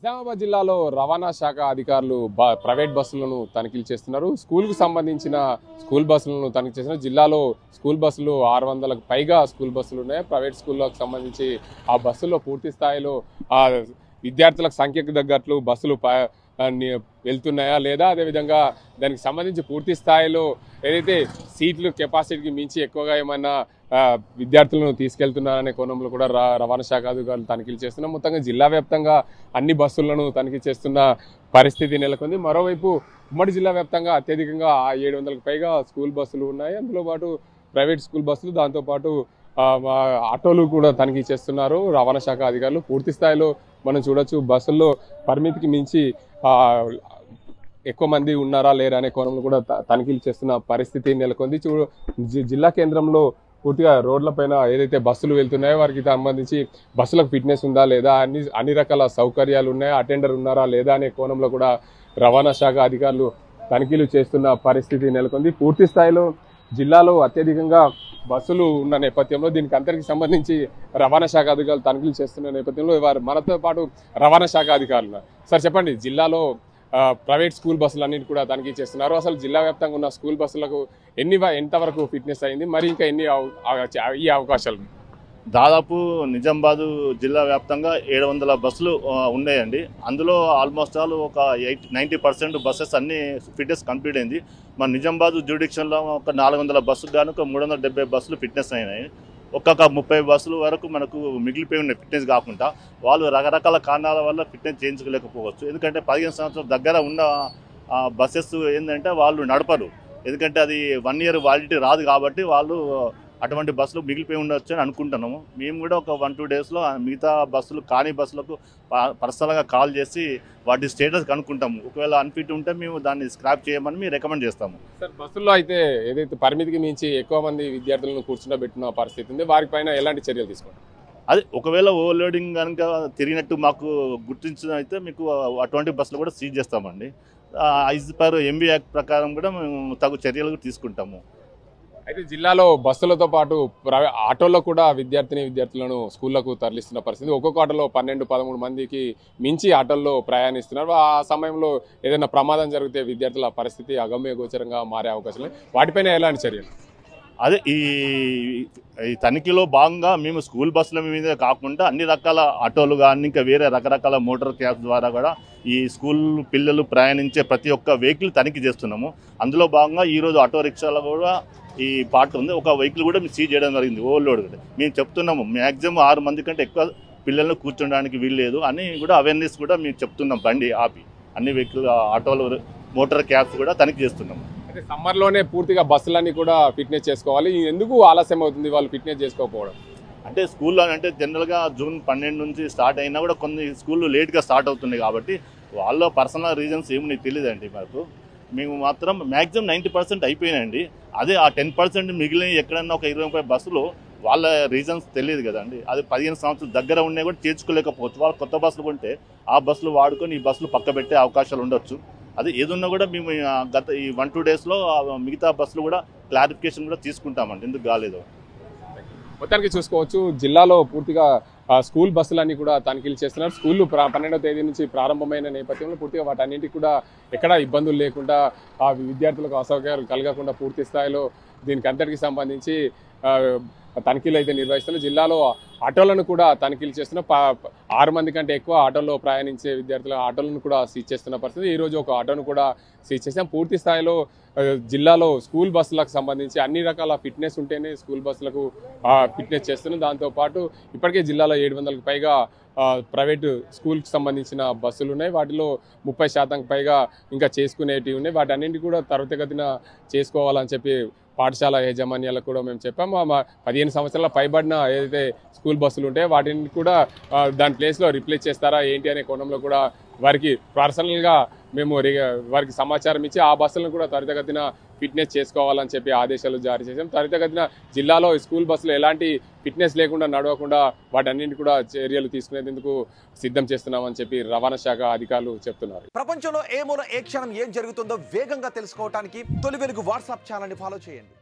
నిజామాబాద్ జిల్లాలో రవాణా శాఖ అధికారులు ప్రైవేట్ బస్సులను తనిఖీలు చేస్తున్నారు. స్కూల్కు సంబంధించిన స్కూల్ బస్సులను తనిఖీ చేస్తున్నారు. జిల్లాలో స్కూల్ బస్సులు 600కు పైగా స్కూల్ బస్సులు ఉన్నాయి. ప్రైవేట్ స్కూళ్ళకు సంబంధించి ఆ బస్సుల్లో పూర్తి స్థాయిలో విద్యార్థుల సంఖ్యకు తగ్గట్లు బస్సులు వెళ్తున్నాయా లేదా, అదేవిధంగా దానికి సంబంధించి పూర్తి స్థాయిలో ఏదైతే సీట్లు కెపాసిటీకి మించి ఎక్కువగా ఏమన్నా విద్యార్థులను తీసుకెళ్తున్నారనే కోణంలో కూడా రవాణా శాఖ అధికారులు తనిఖీలు చేస్తున్నారు. మొత్తంగా జిల్లా వ్యాప్తంగా అన్ని బస్సులను తనిఖీ చేస్తున్న పరిస్థితి నెలకొంది. మరోవైపు ఉమ్మడి జిల్లా వ్యాప్తంగా అత్యధికంగా 700కు పైగా స్కూల్ బస్సులు ఉన్నాయి. అందులో పాటు ప్రైవేట్ స్కూల్ బస్సులు, దాంతోపాటు ఆటోలు కూడా తనిఖీ చేస్తున్నారు రవాణా శాఖ అధికారులు. పూర్తి స్థాయిలో మనం చూడొచ్చు బస్సుల్లో పరిమితికి మించి ఎక్కువ మంది ఉన్నారా లేరా అనే కోణంలో కూడా తనిఖీలు చేస్తున్న పరిస్థితి నెలకొంది. జిల్లా కేంద్రంలో పూర్తిగా రోడ్లపైన ఏదైతే బస్సులు వెళ్తున్నాయో వారికి సంబంధించి బస్సులకు ఫిట్నెస్ ఉందా లేదా, అన్ని రకాల సౌకర్యాలు ఉన్నాయా, అటెండర్ ఉన్నారా లేదా అనే కోణంలో కూడా రవాణా శాఖ అధికారులు తనిఖీలు చేస్తున్న పరిస్థితి నెలకొంది. పూర్తి స్థాయిలో జిల్లాలో అత్యధికంగా బస్సులు ఉన్న నేపథ్యంలో దీనికి అందరికి సంబంధించి రవాణా శాఖ అధికారులు తనిఖీలు చేస్తున్న నేపథ్యంలో వారు మనతో పాటు రవాణా శాఖ అధికారులు. సార్ చెప్పండి, జిల్లాలో ప్రైవేట్ స్కూల్ బస్సులన్నింటి కూడా తనిఖీ చేస్తున్నారు. అసలు జిల్లా వ్యాప్తంగా ఉన్న స్కూల్ బస్సులకు ఎంతవరకు ఫిట్నెస్ అయింది, మరి ఇంకా ఎన్ని ఈ అవకాశాలు? దాదాపు నిజామాబాద్ జిల్లా వ్యాప్తంగా 700 బస్సులు ఉన్నాయండి. అందులో ఆల్మోస్ట్ ఆల్ ఒక 90% బస్సెస్ అన్ని ఫిట్నెస్ కంప్లీట్ అయింది. మన నిజామాబాద్ జ్యూడిక్షన్లో ఒక 400 బస్సులు గాను ఒక 370 బస్సులు ఫిట్నెస్ అయినాయి. ఒక్కొక్క 30 బస్సుల వరకు మనకు మిగిలిపోయి ఉన్నాయి ఫిట్నెస్ కాకుండా. వాళ్ళు రకరకాల కారణాల వల్ల ఫిట్నెస్ చేయించుకోలేకపోవచ్చు. ఎందుకంటే 15 సంవత్సరాల దగ్గర ఉన్న బస్సెస్ ఏంటంటే వాళ్ళు నడపరు. ఎందుకంటే అది 1 ఇయర్ వాలిడిటీ రాదు కాబట్టి వాళ్ళు అటువంటి బస్సులు మిగిలిపోయి ఉండొచ్చు అని అనుకుంటున్నాము. మేము కూడా ఒక 1-2 డేస్లో మిగతా బస్సులు కాని బస్సులకు పర్సనల్గా కాల్ చేసి వాటి స్టేటస్ కనుక్కుంటాము. ఒకవేళ అన్ఫిట్ ఉంటే మేము దాన్ని స్క్రాప్ చేయమని మేము రికమెండ్ చేస్తాము. సార్, బస్సుల్లో అయితే ఏదైతే పరిమితికి మించి ఎక్కువ మంది విద్యార్థులను కూర్చుండబెట్టిన పరిస్థితి ఉంది, వారిపైన ఎలాంటి చర్యలు తీసుకుంటాం? అది ఒకవేళ ఓవర్లోడింగ్ కనుక తిరిగినట్టు మాకు గుర్తించిన అయితే మీకు అటువంటి బస్సులు కూడా సీజ్ చేస్తామండి. యాజ్ పర్ ఎంబీ యాక్ట్ ప్రకారం కూడా మేము తగు చర్యలు తీసుకుంటాము. అయితే జిల్లాలో బస్సులతో పాటు ఆటోల్లో కూడా విద్యార్థులను స్కూళ్లకు తరలిస్తున్న పరిస్థితి. ఒక్కొక్క ఆటోలో 12-13 మందికి మించి ఆటోల్లో ప్రయాణిస్తున్నారు. ఆ సమయంలో ఏదైనా ప్రమాదం జరిగితే విద్యార్థుల పరిస్థితి అగమ్య గోచరంగా మారే అవకాశం లేదు. వాటిపైన ఎలాంటి చర్యలు? అదే ఈ తనిఖీలో భాగంగా మేము స్కూల్ బస్సుల మీద కాకుండా అన్ని రకాల ఆటోలు కానీ ఇంకా వేరే రకరకాల మోటార్ క్యాబ్స్ ద్వారా కూడా ఈ స్కూల్ పిల్లలు ప్రయాణించే ప్రతి ఒక్క వెహికల్ తనిఖీ చేస్తున్నాము. అందులో భాగంగా ఈరోజు ఆటో రిక్షాలో కూడా ఈ పార్ట్ ఉంది. ఒక వెహికల్ కూడా మేము సీజ్ చేయడం జరిగింది ఓవర్లోడ్. మేము చెప్తున్నాము మ్యాక్సిమం 6 మంది కంటే ఎక్కువ పిల్లలను కూర్చోడానికి వీల్లేదు అని కూడా అవేర్నెస్ కూడా మేము చెప్తున్నాం. బండి ఆపి అన్ని వెహికల్ ఆటోలు మోటార్ క్యాబ్స్ కూడా తనిఖీ చేస్తున్నాము. అయితే సమ్మర్లోనే పూర్తిగా బస్సులన్నీ కూడా ఫిట్నెస్ చేసుకోవాలి. ఎందుకు ఆలస్యం అవుతుంది వాళ్ళు ఫిట్నెస్ చేసుకోకపోవడం? అంటే స్కూల్లో అంటే జనరల్గా జూన్ 12 నుంచి స్టార్ట్ అయినా కూడా కొన్ని స్కూళ్ళు లేట్గా స్టార్ట్ అవుతున్నాయి కాబట్టి వాళ్ళ పర్సనల్ రీజన్స్ ఏమి తెలియదండి మాకు. మేము మాత్రం మ్యాక్సిమం 90% అయిపోయినాయండి. అదే ఆ 10% మిగిలిన ఎక్కడన్నా ఒక 20-30 బస్సులు వాళ్ళ రీజన్స్ తెలియదు కదండి. అది 15 సంవత్సరాల దగ్గర ఉన్నాయి కూడా చేర్చుకోలేకపోవచ్చు. వాళ్ళు కొత్త బస్సులు కొంటే ఆ బస్సులు వాడుకొని ఈ బస్సులు పక్క పెట్టే అవకాశాలు ఉండొచ్చు. అది ఏదున్నా కూడా మేము గత ఈ 1-2 డేస్లో మిగతా బస్సులు కూడా క్లారిఫికేషన్ కూడా తీసుకుంటామండి ఎందుకు కాలేదు. మొత్తానికి చూసుకోవచ్చు, జిల్లాలో పూర్తిగా స్కూల్ బస్సులన్నీ కూడా తనిఖీలు చేస్తున్నారు. స్కూళ్ళు 12వ తేదీ నుంచి ప్రారంభమైన నేపథ్యంలో పూర్తిగా వాటన్నింటికి కూడా ఎక్కడా ఇబ్బందులు లేకుండా విద్యార్థులకు అసౌకర్యాలు కలగకుండా పూర్తి స్థాయిలో దీనికి అంతటికి సంబంధించి తనిఖీలు అయితే నిర్వహిస్తున్నారు. జిల్లాలో ఆటోలను కూడా తనిఖీలు చేస్తున్న 6 మంది కంటే ఎక్కువ ఆటోల్లో ప్రయాణించే విద్యార్థుల ఆటోలను కూడా సీజ్ చేస్తున్న పరిస్థితి. ఈరోజు ఒక ఆటోను కూడా సీజ్ చేసాం. పూర్తి స్థాయిలో జిల్లాలో స్కూల్ బస్సులకు సంబంధించి అన్ని రకాల ఫిట్నెస్ ఉంటేనే స్కూల్ బస్సులకు ఫిట్నెస్ చేస్తున్నాం. దాంతోపాటు ఇప్పటికే జిల్లాలో 700కు పైగా ప్రైవేటు స్కూల్కి సంబంధించిన బస్సులు ఉన్నాయి. వాటిలో 30% పైగా ఇంకా చేసుకునేటివి ఉన్నాయి. వాటన్నింటి కూడా త్వరితగతిన చేసుకోవాలని చెప్పి పాఠశాల యాజమాన్యాలకు కూడా మేము చెప్పాము. 15 సంవత్సరాల పైబడిన ఏదైతే స్కూల్ బస్సులు ఉంటాయో వాటిని కూడా దాని ప్లేస్లో రిప్లేస్ చేస్తారా ఏంటి అనే కోణంలో కూడా వారికి పర్సనల్గా మేము వారికి సమాచారం ఇచ్చి ఆ బస్సులను కూడా త్వరితగతిన ఫిట్నెస్ చేసుకోవాలని చెప్పి ఆదేశాలు జారీ చేసాం. త్వరితగతిన జిల్లాలో స్కూల్ బస్సులు ఎలాంటి ఫిట్నెస్ లేకుండా నడవకుండా వాటన్నింటిని కూడా చర్యలు తీసుకునేందుకు సిద్ధం చేస్తున్నామని చెప్పి రవాణా శాఖ అధికారులు చెప్తున్నారు. ప్రపంచంలో ఏ మూల ఏ క్షణం ఏం జరుగుతుందో వేగంగా తెలుసుకోవడానికి తొలి వెలుగు వాట్సాప్ ఛానల్ని ఫాలో చేయండి.